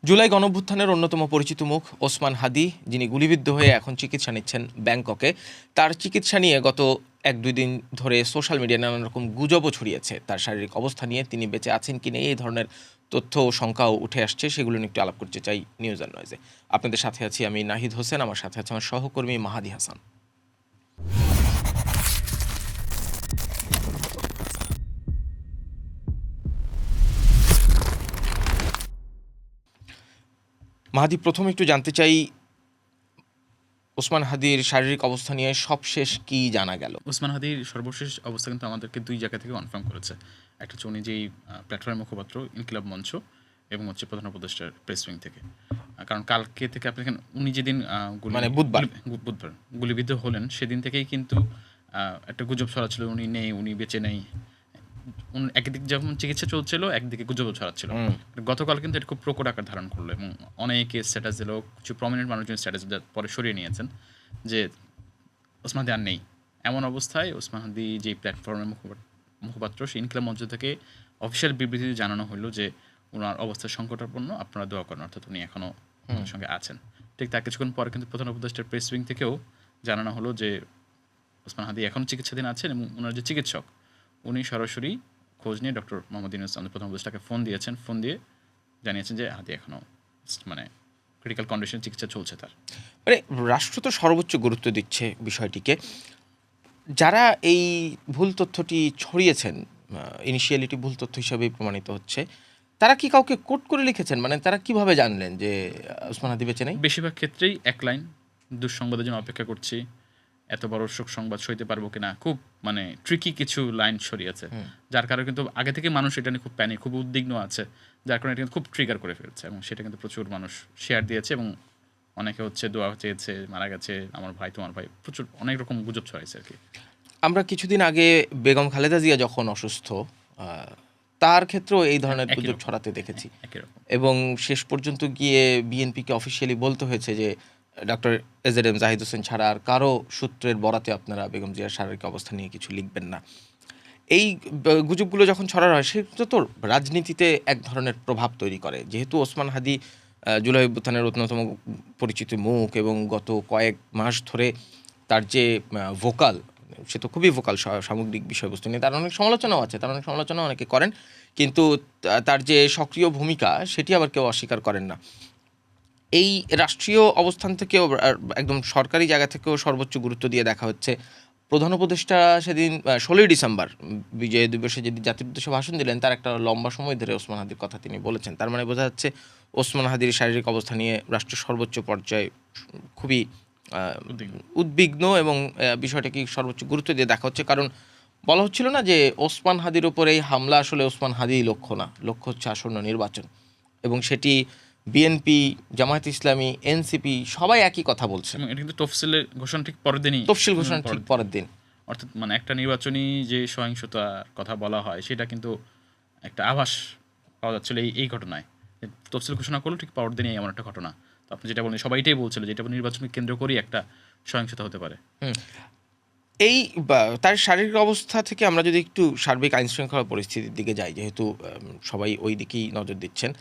জুলাই গণঅভ্যুত্থানের অন্যতম পরিচিত মুখ ওসমান হাদি, যিনি গুলিবিদ্ধ হয়ে এখন চিকিৎসা নিচ্ছেন ব্যাংককে, তার চিকিৎসা নিয়ে গত 1-2 দিন ধরে সোশ্যাল মিডিয়ায় নানান রকম গুজবও ছড়িয়েছে। তার শারীরিক অবস্থা নিয়ে, তিনি বেঁচে আছেন কি নেই, এই ধরনের তথ্য ও শঙ্কাও উঠে আসছে। সেগুলো নিয়ে একটু আলাপ করতে চাই নিউজ অ্যান্ড নয়েজে। আপনাদের সাথে আছি আমি নাহিদ হোসেন, আমার সাথে আছে আমার সহকর্মী মাহাদি হাসান। মাহাদি, প্রথমে একটু জানতে চাই ওসমান হাদির শারীরিক অবস্থা নিয়ে সবশেষ কি জানা গেল? ওসমান হাদির সর্বশেষ অবস্থা কিন্তু আমাদেরকে দুই জায়গা থেকে কনফার্ম করেছে। একটা হচ্ছে উনি যেই প্ল্যাটফর্মের মুখপাত্র ইনকিলাব মঞ্চ, এবং হচ্ছে প্রধান উপদেষ্টার প্রেস উইং থেকে। কারণ কালকে থেকে আপনি দেখেন, উনি যেদিন মানে বুধবার গুলিবিদ্ধ হলেন, সেদিন থেকেই কিন্তু একটা গুজব ছড়াচ্ছিল উনি নেই, উনি বেঁচে নেই। একদিকে যখন চিকিৎসা চলছিল, একদিকে গুজব ছড়াচ্ছিল। গতকাল কিন্তু এটা খুব প্রকট আকার ধারণ করলো, এবং অনেকে স্ট্যাটাস দিল, কিছু প্রমিনেন্ট মানুষজন স্ট্যাটাস পরে সরিয়ে নিয়েছেন যে ওসমান হাদি আর নেই। এমন অবস্থায় ওসমান হাদি যে প্ল্যাটফর্মের মুখপাত্র, সেই ইনকিলাব মঞ্চ থেকে অফিসিয়াল বিবৃতিতে জানানো হলো যে ওনার অবস্থা সংকটাপন্ন, আপনারা দোয়া করেন, অর্থাৎ উনি এখনও আমাদের সঙ্গে আছেন। ঠিক তার কিছুক্ষণ পরে কিন্তু প্রধান উপদেষ্টার প্রেস উইং থেকেও জানানো হলো যে ওসমান হাদি এখন চিকিৎসাধীন আছেন, এবং ওনার যে চিকিৎসক, উনি সরাসরি খোঁজ নিয়ে ডক্টর মোহাম্মদ ইউনূস আমাদের প্রধান উপদেষ্টাকে ফোন দিয়েছেন। ফোন দিয়ে জানিয়েছেন যে হাদি এখনও মানে ক্রিটিক্যাল কন্ডিশন, চিকিৎসা চলছে তার। মানে রাষ্ট্র তো সর্বোচ্চ গুরুত্ব দিচ্ছে বিষয়টিকে। যারা এই ভুল তথ্যটি ছড়িয়েছেন, ইনিশিয়ালিটি ভুল তথ্য হিসাবেই প্রমাণিত হচ্ছে, তারা কি কাউকে কোট করে লিখেছেন? মানে তারা কিভাবে জানলেন যে ওসমান হাদি বেঁচে নেই? বেশিরভাগ ক্ষেত্রেই এক লাইন, দুঃসংবাদের জন্য অপেক্ষা করছি, এত বড় শোক সংবাদ সইতে পারবো কিনা, খুব মানে ট্রিকি কিছু লাইন ছড়িয়েছে, যার কারণে কিন্তু আগে থেকে মানুষ এটা নিয়ে খুব প্যানিক, খুব উদ্বিগ্ন আছে, যার কারণে এটা কিন্তু খুব ট্রিগার করে ফেলছে, এবং সেটা কিন্তু প্রচুর মানুষ শেয়ার দিয়েছে, এবং অনেকে হচ্ছে দোয়া চেয়েছে, মারা গেছে আমার ভাই, তোমার ভাই, প্রচুর অনেক রকম গুজব ছড়াইছে আর কি। আমরা কিছুদিন আগে বেগম খালেদা জিয়া যখন অসুস্থ, তার ক্ষেত্রেও এই ধরনের গুজব ছড়াতে দেখেছি, এবং শেষ পর্যন্ত গিয়ে বিএনপিকে অফিসিয়ালি বলতে হয়েছে যে ডক্টর এজেডএম জাহিদ হোসেন ছাড়া আর কারো সূত্রের বরাতে আপনারা বেগম জিয়ার শারীরিক অবস্থা নিয়ে কিছু লিখবেন না। এই গুজবগুলো যখন ছড়ানো হয়, সেটা তো রাজনীতিতে এক ধরনের প্রভাব তৈরি করে। যেহেতু ওসমান হাদি জুলাই অভ্যুত্থানের অন্যতম পরিচিত মুখ, এবং গত কয়েক মাস ধরে তার যে ভোকাল, সে তো খুবই ভোকাল সামগ্রিক বিষয়বস্তু নিয়ে, তার অনেক সমালোচনাও আছে, তার অনেক সমালোচনা অনেকে করেন, কিন্তু তার যে সক্রিয় ভূমিকা সেটি আবার কেউ অস্বীকার করেন না। এই রাষ্ট্রীয় অবস্থান থেকেও, একদম সরকারি জায়গা থেকেও সর্বোচ্চ গুরুত্ব দিয়ে দেখা হচ্ছে। প্রধান উপদেষ্টা সেদিন 16ই ডিসেম্বর বিজয় দিবসে যেদিন জাতির উদ্দেশ্যে ভাষণ দিলেন, তার একটা লম্বা সময় ধরে ওসমান হাদির কথা তিনি বলেছেন। তার মানে বোঝা যাচ্ছে ওসমান হাদির শারীরিক অবস্থা নিয়ে রাষ্ট্রের সর্বোচ্চ পর্যায়ে খুবই উদ্বিগ্ন, এবং বিষয়টাকে সর্বোচ্চ গুরুত্ব দিয়ে দেখা হচ্ছে। কারণ বলা হচ্ছিল না যে ওসমান হাদির ওপর এই হামলা আসলে ওসমান হাদিই লক্ষ্য না, লক্ষ্য হচ্ছে আসন্ন নির্বাচন, এবং সেটি বিএনপি, জামায়াত ইসলামী, এনসিপি সবাই একই কথা বলছে। এটা কিন্তু তফসিলের ঘোষণা ঠিক পরের দিনই, তফসিল ঘোষণা ঠিক পরের দিন, অর্থাৎ মানে একটা নির্বাচনী যে সহিংসতার কথা বলা হয়, সেটা কিন্তু একটা আভাস পাওয়া যাচ্ছিল এই ঘটনায়। তফসিল ঘোষণা করলো ঠিক পরের দিনই এমন একটা ঘটনা। তো আপনি যেটা বলেন, সবাই এটাই বলছিল যে এটা নির্বাচনকে কেন্দ্র করেই একটা সহিংসতা হতে পারে। এই তার শারীরিক অবস্থা থেকে আমরা যদি একটু সার্বিক আইনশৃঙ্খলা পরিস্থিতির দিকে যাই, যেহেতু সবাই ওই দিকেই নজর দিচ্ছেন,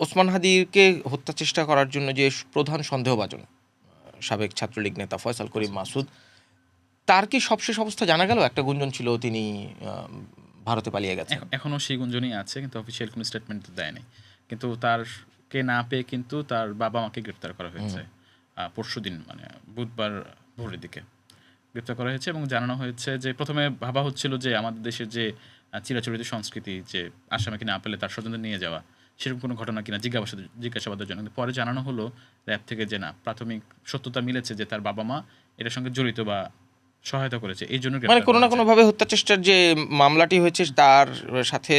ওসমান হাদিকে হত্যা চেষ্টা করার জন্য যে প্রধান সন্দেহভাজন সাবেক ছাত্রলীগ নেতা ফয়সাল করিম মাসুদ, তার কি সবশেষ অবস্থা জানা গেল? একটা গুঞ্জন ছিল তিনি ভারতে পালিয়ে গেছেন। এখনও সেই গুঞ্জনই আছে, কিন্তু অফিসিয়াল কোনো স্টেটমেন্ট দেয়নি। কিন্তু তারকে না পেয়ে কিন্তু তার বাবা মাকে গ্রেপ্তার করা হয়েছে পরশুদিন, মানে বুধবার ভোরের দিকে গ্রেপ্তার করা হয়েছে, এবং জানানো হয়েছে যে প্রথমে ভাবা হচ্ছিল যে আমাদের দেশের যে চিরাচরিত সংস্কৃতি, যে আসামিকে না পেলে তার স্বজনদের নিয়ে যাওয়া, সেরকম কোনো ঘটনা কিনা জিজ্ঞাসাবাদের জন্য। কিন্তু পরে জানানো হলো র্যাব থেকে যে না, প্রাথমিক সত্যতা মিলেছে যে তার বাবা মা এটার সঙ্গে জড়িত বা সহায়তা করেছে, এই জন্য মানে কোনো না কোনোভাবে হত্যা চেষ্টার যে মামলাটি হয়েছে, তার সাথে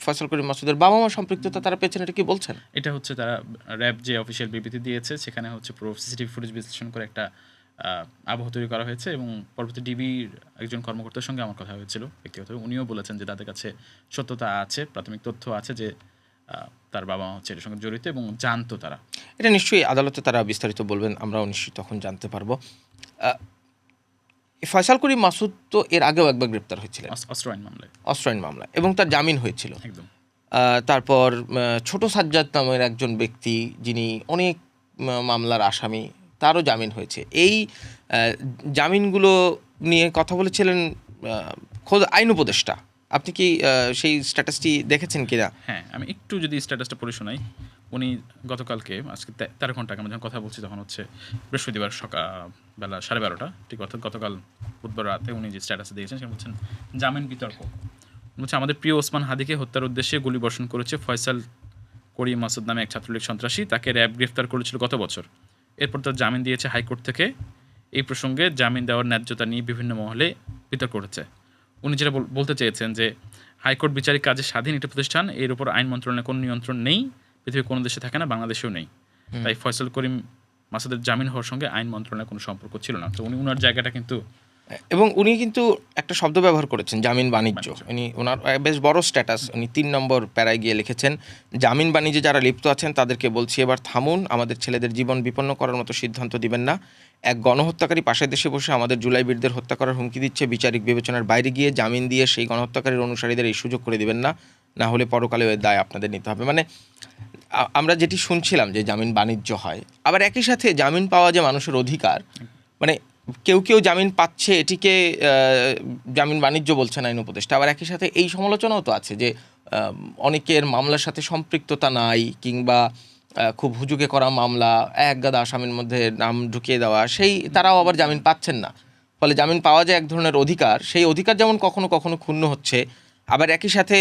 ফয়সাল করিম মাসুদের বাবা মা সম্পৃক্ততা তারা পেয়েছেন, এটা কি বলছেন? এটা হচ্ছে তারা র্যাব যে অফিসিয়াল বিবৃতি দিয়েছে, সেখানে হচ্ছে পুরো সিসিটিভি ফুটেজ বিশ্লেষণ করে একটা আবহ তৈরি করা হয়েছে, এবং পরবর্তী ডিবির একজন কর্মকর্তার সঙ্গে আমার কথা হয়েছিল ব্যক্তিগতভাবে। উনিও বলেছেন যে তাদের কাছে সত্যতা আছে, প্রাথমিক তথ্য আছে যে তার বাবা মা হচ্ছে এর সঙ্গে জড়িত, এবং জানতো তারা। এটা নিশ্চয়ই আদালতে তারা বিস্তারিত বলবেন, আমরাও নিশ্চয়ই তখন জানতে পারবো। ফয়সাল করিম মাসুদ তো এর আগেও একবার গ্রেপ্তার হয়েছিলেন অস্ত্র আইন মামলায়, এবং তার জামিন হয়েছিল। একদম তারপর ছোট সাজ্জাদ নামের একজন ব্যক্তি যিনি অনেক মামলার আসামি, তারও জামিন হয়েছে। এই জামিনগুলো নিয়ে কথা বলেছিলেন খোদ আইন উপদেষ্টা। আপনি কি সেই স্ট্যাটাসটি দেখেছেন কিনা? হ্যাঁ, আমি একটু যদি স্ট্যাটাসটা পড়ে শোনাই। উনি গতকালকে, আজকে 13 ঘন্টা আগে আমরা যখন কথা বলছি তখন হচ্ছে বৃহস্পতিবার বেলা 12:30, ঠিক অর্থাৎ গতকাল বুধবার রাতে উনি যে স্ট্যাটাসে দিয়েছেন সেখানে বলছেন জামিন বিতর্ক। বলছে আমাদের প্রিয় ওসমান হাদিকে হত্যার উদ্দেশ্যে গুলিবর্ষণ করেছে ফয়সাল করিম মাসুদ নামে এক ছাত্রলীগ সন্ত্রাসী। তাকে র্যাব গ্রেফতার করেছিল গত বছর। এরপর তার জামিন দিয়েছে হাইকোর্ট থেকে। এই প্রসঙ্গে জামিন দেওয়ার ন্যায্যতা নিয়ে বিভিন্ন মহলে বিতর্ক উঠেছে। উনি যেটা বলতে চেয়েছেন যে হাইকোর্ট বিচারিক কাজে স্বাধীন একটি প্রতিষ্ঠান, এর উপর আইন মন্ত্রণালয়ের কোনো নিয়ন্ত্রণ নেই, পৃথিবীর কোনো দেশে থাকে না, বাংলাদেশেও নেই। তাই ফয়সাল করিম মাসুদের জামিন হওয়ার সঙ্গে আইন মন্ত্রণালয়ের কোনো সম্পর্ক ছিল না। তো উনি ওনার জায়গাটা কিন্তু, এবং উনি কিন্তু একটা শব্দ ব্যবহার করেছেন, জামিন বাণিজ্য। উনি ওনার বেশ বড় স্ট্যাটাস, উনি 3 নম্বর প্যারায় গিয়ে লিখেছেন, জামিন বাণিজ্যে যারা লিপ্ত আছেন তাদেরকে বলছি এবার থামুন, আমাদের ছেলেদের জীবন বিপন্ন করার মতো সিদ্ধান্ত দিবেন না। এক গণহত্যাকারী পাশের দেশে বসে আমাদের জুলাই বীরদের হত্যা করার হুমকি দিচ্ছে, বিচারিক বিবেচনার বাইরে গিয়ে জামিন দিয়ে সেই গণহত্যাকারীর অনুসারীদের এই সুযোগ করে দিবেন না, না হলে পরকালে এর দায় আপনাদের নিতে হবে। মানে আমরা যেটি শুনছিলাম যে জামিন বাণিজ্য হয়, আবার একই সাথে জামিন পাওয়া যে মানুষের অধিকার, মানে কেউ কেউ জামিন পাচ্ছে এটিকে জামিন বাণিজ্য বলছেন আইন উপদেষ্টা। আবার একই সাথে এই সমালোচনাও তো আছে যে অনেকের মামলার সাথে সম্পৃক্ততা নাই, কিংবা খুব হুজুগে করা মামলা, এক গাদা আসামির মধ্যে নাম ঢুকিয়ে দেওয়া, সেই তারাও আবার জামিন পাচ্ছেন না। ফলে জামিন পাওয়া যে এক ধরনের অধিকার, সেই অধিকার যেমন কখনো কখনো ক্ষুণ্ণ হচ্ছে, আবার একই সাথে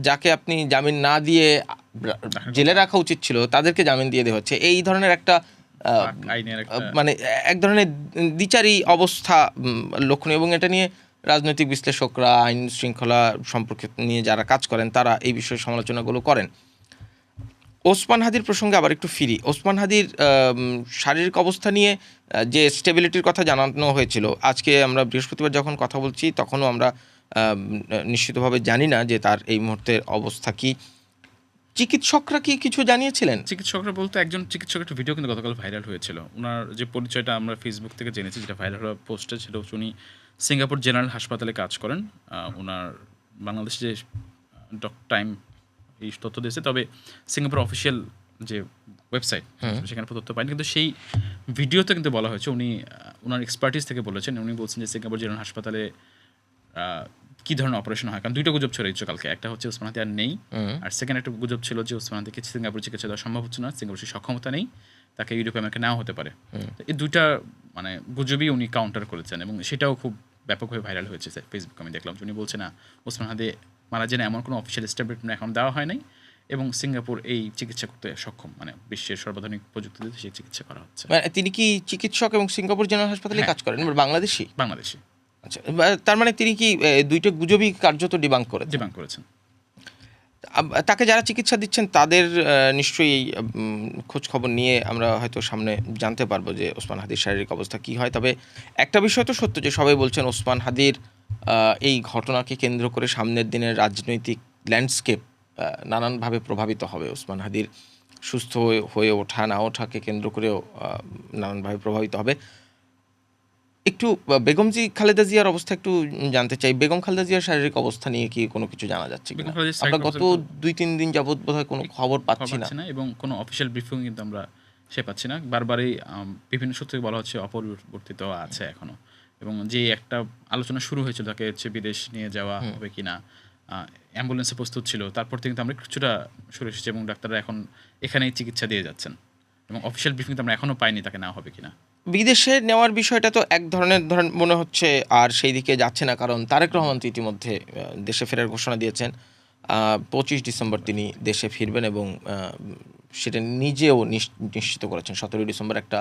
যাকে আপনি জামিন না দিয়ে জেলে রাখা উচিত ছিল তাদেরকে জামিন দিয়ে দেওয়া হচ্ছে। এই ধরনের একটা মানে এক ধরনের দ্বিচারী অবস্থা লক্ষণীয়। এবং এটা নিয়ে রাজনৈতিক বিশ্লেষকরা, আইন শৃঙ্খলা সম্পর্কে নিয়ে যারা কাজ করেন, তারা এই বিষয়ে সমালোচনাগুলো করেন। ওসমান হাদির প্রসঙ্গে আবার একটু ফিরি। ওসমান হাদির শারীরিক অবস্থা নিয়ে যে স্টেবিলিটির কথা জানানো হয়েছিল, আজকে আমরা বৃহস্পতিবার যখন কথা বলছি তখনও আমরা নিশ্চিতভাবে জানি না যে তার এই মুহূর্তের অবস্থা কি। চিকিৎসকরা কি কিছু জানিয়েছিলেন? চিকিৎসকরা বলতে একজন চিকিৎসকের একটা ভিডিও কিন্তু গতকাল ভাইরাল হয়েছিল। ওনার যে পরিচয়টা আমরা ফেসবুক থেকে জেনেছি, যেটা ভাইরাল হওয়া পোস্টে ছিল, উনি সিঙ্গাপুর জেনারেল হাসপাতালে কাজ করেন। ওনার বাংলাদেশে যে টাইম এই তথ্য দিয়েছে, তবে সিঙ্গাপুর অফিসিয়াল যে ওয়েবসাইট সেখানে তথ্য পাইনি। কিন্তু সেই ভিডিওতে কিন্তু বলা হয়েছে, উনি ওনার এক্সপার্টিস থেকে বলেছেন। উনি বলছেন যে সিঙ্গাপুর জেনারেল হাসপাতালে কী ধরনের অপারেশন হয়, কারণ 2টা গুজব ছড়িয়েছিল কালকে। একটা হচ্ছে ওসমান হাদি আর নেই, আর সেকেন্ড একটা গুজব ছিল যে ওসমান হাদিকে সিঙ্গাপুর চিকিৎসা দেওয়া সম্ভব হচ্ছে না, সিঙ্গাপুরের সক্ষমতা নেই, তাকে ইউরোপে আমেরিকা নেওয়া হতে পারে। এই 2টা মানে গুজবই উনি কাউন্টার করেছেন, এবং সেটাও খুব ব্যাপকভাবে ভাইরাল হয়েছে ফেসবুক। আমি দেখলাম উনি বলছে না, ওসমান হাদি মারা যান এমন কোনো অফিসিয়াল স্টেটমেন্ট এখন দেওয়া হয় নাই, এবং সিঙ্গাপুর এই চিকিৎসা করতে সক্ষম, মানে বিশ্বের সর্বাধুনিক প্রযুক্তি দিয়ে সেই চিকিৎসা করা হচ্ছে। তিনি কি চিকিৎসক এবং সিঙ্গাপুর জেনারেল হাসপাতালে কাজ করেন? বাংলাদেশি? বাংলাদেশি। আচ্ছা, তার মানে তিনি কি 2টা গুজবই কার্যত ডিবাঙ্ক করেছেন? তাকে যারা চিকিৎসা দিচ্ছেন তাদের নিশ্চয়ই খোঁজ খবর নিয়ে আমরা হয়তো সামনে জানতে পারবো যে ওসমান হাদির শারীরিক অবস্থা কী হয়। তবে একটা বিষয় তো সত্য যে সবাই বলছেন ওসমান হাদির এই ঘটনাকে কেন্দ্র করে সামনের দিনের রাজনৈতিক ল্যান্ডস্কেপ নানানভাবে প্রভাবিত হবে। ওসমান হাদির সুস্থ হয়ে ওঠা না ওঠাকে কেন্দ্র করেও নানানভাবে প্রভাবিত হবে। একটু বেগমজি খালেদা জিয়ার অবস্থা একটু জানতে চাই। বেগম খালেদা জিয়ার শারীরিক অবস্থা নিয়ে কি কোনো কিছু জানা যাচ্ছে কিনা? আমরা গত 2-3 দিন যাবৎ বোধহয় কোনো খবর পাচ্ছি না, এবং কোনো অফিসিয়াল ব্রিফিং কিন্তু আমরা পাচ্ছি না। বারবারই বিভিন্ন সূত্রে বলা হচ্ছে অপরিবর্তিত আছে এখনো, এবং যে একটা আলোচনা শুরু হয়েছিল তাকে হচ্ছে বিদেশ নিয়ে যাওয়া হবে কিনা, অ্যাম্বুলেন্সে প্রস্তুত ছিল, তারপর থেকে কিন্তু আমরা কিছুটা সরে এসেছি, এবং ডাক্তাররা এখন এখানেই চিকিৎসা দিয়ে যাচ্ছেন, এবং অফিসিয়াল ব্রিফিং তো আমরা এখনও পাইনি তাকে নেওয়া হবে কিনা। বিদেশে নেওয়ার বিষয়টা তো এক ধরনের মনে হচ্ছে, আর সেই দিকে যাচ্ছে না, কারণ তারেক রহমান তো ইতিমধ্যে দেশে ফেরার ঘোষণা দিয়েছেন। 25 ডিসেম্বর তিনি দেশে ফিরবেন, এবং সেটা নিজেও নিশ্চিত করেছেন। 17 ডিসেম্বর একটা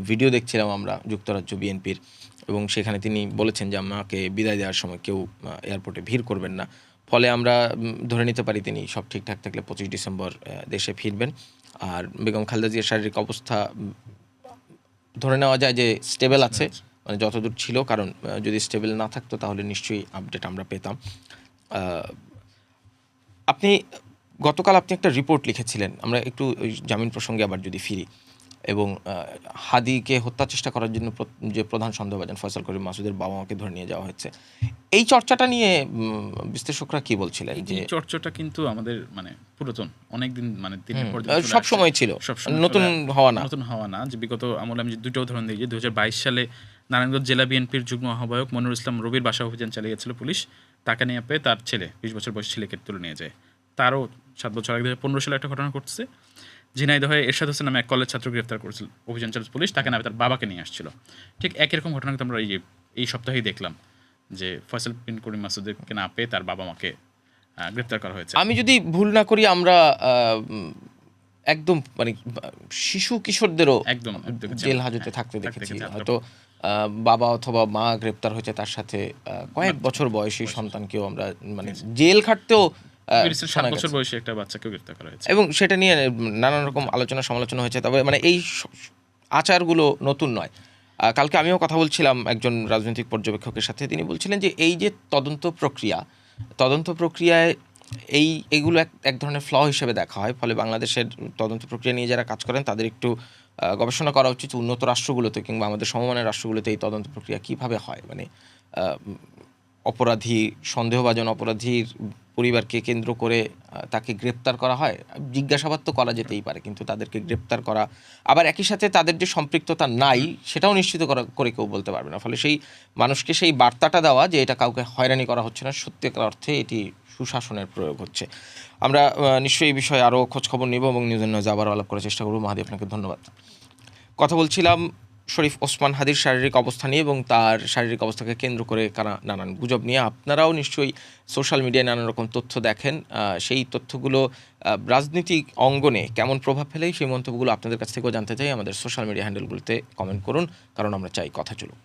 ভিডিও দেখছিলাম আমরা যুক্তরাজ্য বিএনপির, এবং সেখানে তিনি বলেছেন যে আমাকে বিদায় দেওয়ার সময় কেউ এয়ারপোর্টে ভিড় করবেন না। ফলে আমরা ধরে নিতে পারি তিনি সব ঠিকঠাক থাকলে 25 ডিসেম্বর দেশে ফিরবেন। আর বেগম খালেদা জিয়ার শারীরিক অবস্থা ধরে নেওয়া যায় যে স্টেবল আছে, মানে যতদূর ছিল, কারণ যদি স্টেবল না থাকতো তাহলে নিশ্চয়ই আপডেট আমরা পেতাম। গতকাল আপনি একটা রিপোর্ট লিখেছিলেন, আমরা একটু ওই জামিন প্রসঙ্গে আবার যদি ফিরি, এবং হাদিকে হত্যা চেষ্টা করার জন্য যে প্রধান সন্দেহভাজন ফয়সাল করিম মাসুদের বাবা মাকে ধরে নিয়ে যাওয়া হয়েছে, এই চর্চাটা নিয়ে বিশ্লেষকরা কি বলছিলেন? যে চর্চাটা কিন্তু আমাদের মানে পুরাতন অনেকদিন মানে দিনের পর দিন সব সময় ছিল, নতুন হওয়া না। যে বিগত আমলে আমি দুটো উদাহরণ দিই, যে 2022 সালে নারায়ণগঞ্জ জেলা বিএনপির যুগ্ম আহ্বায়ক মনিরুল ইসলাম রবির বাসা অভিযান চালিয়েছিল পুলিশ। তাকে নিয়ে পেয়ে তার ছেলে 20 বছর বয়সী ছেলেকে তুলে নিয়ে যায়। তারও 7 বছর আগে 2015 সালে একটা ঘটনা ঘটছে, ঝিনাইদহে এরশাদ হোসেন নামে এক কলেজ ছাত্র গ্রেফতার করেছিল অভিযান চালিয়ে পুলিশ, তাকে নামে তার বাবাকে নিয়ে আসছিল। ঠিক একই রকম ঘটনা কিন্তু আমরা এই সপ্তাহেই দেখলাম, যে ফয়সাল বিন করিম মাসুদকে না পেয়ে তার বাবা মাকে গ্রেফতার করা হয়েছে। আমি যদি ভুল না করি আমরা একদম মানে শিশু কিশোরদেরও একদম জেল হাজতে থাকতে দেখেছি। হয়তো বাবা অথবা মা গ্রেপ্তার হয়েছে, তার সাথে কয়েক বছর বয়সী সন্তানকেও আমরা মানে জেল খাটতেও 7 বছর বয়সী একটা বাচ্চাকেও গ্রেফতার করা হয়েছে, এবং সেটা নিয়ে নানান রকম আলোচনা সমালোচনা হয়েছে। তবে মানে এই আচারগুলো নতুন নয়। কালকে আমিও কথা বলছিলাম একজন রাজনৈতিক পর্যবেক্ষকের সাথে, তিনি বলছিলেন যে এই যে তদন্ত প্রক্রিয়ায় এইগুলো এক ধরনের ফ্ল হিসেবে দেখা হয়। ফলে বাংলাদেশের তদন্ত প্রক্রিয়া নিয়ে যারা কাজ করেন তাদের একটু গবেষণা করা উচিত উন্নত রাষ্ট্রগুলোতে কিংবা আমাদের সমমানের রাষ্ট্রগুলোতে এই তদন্ত প্রক্রিয়া কীভাবে হয়। মানে অপরাধী, সন্দেহভাজন অপরাধীর পরিবারকে কেন্দ্র করে তাকে গ্রেপ্তার করা হয়, জিজ্ঞাসাবাদ তো করা যেতেই পারে, কিন্তু তাদেরকে গ্রেপ্তার করা, আবার একই সাথে তাদের যে সম্পৃক্ততা নাই সেটাও নিশ্চিত করে কেউ বলতে পারবে না। ফলে সেই মানুষকে সেই বার্তাটা দেওয়া যে এটা কাউকে হয়রানি করা হচ্ছে না, সত্যিকার অর্থে এটি সুশাসনের প্রয়োগ হচ্ছে। আমরা নিশ্চয়ই এই বিষয়ে আরও খোঁজখবর নেব এবং নিউজ অ্যান্ড নয়েজ আবার আলাপ করার চেষ্টা করব। মাহাদি, আপনাকে ধন্যবাদ। কথা বলছিলাম শরীফ ওসমান হাদির শারীরিক অবস্থা নিয়ে এবং তার শারীরিক অবস্থাকে কেন্দ্র করে নানান গুজব নিয়ে। আপনারাও নিশ্চয়ই সোশ্যাল মিডিয়ায় নানান রকম তথ্য দেখেন, সেই তথ্যগুলো রাজনীতিক অঙ্গনে কেমন প্রভাব ফেলে সেই মন্তব্যগুলো আপনাদের কাছ থেকেও জানতে চাই। আমাদের সোশ্যাল মিডিয়া হ্যান্ডেলগুলোতে কমেন্ট করুন, কারণ আমরা চাই কথা চলুক।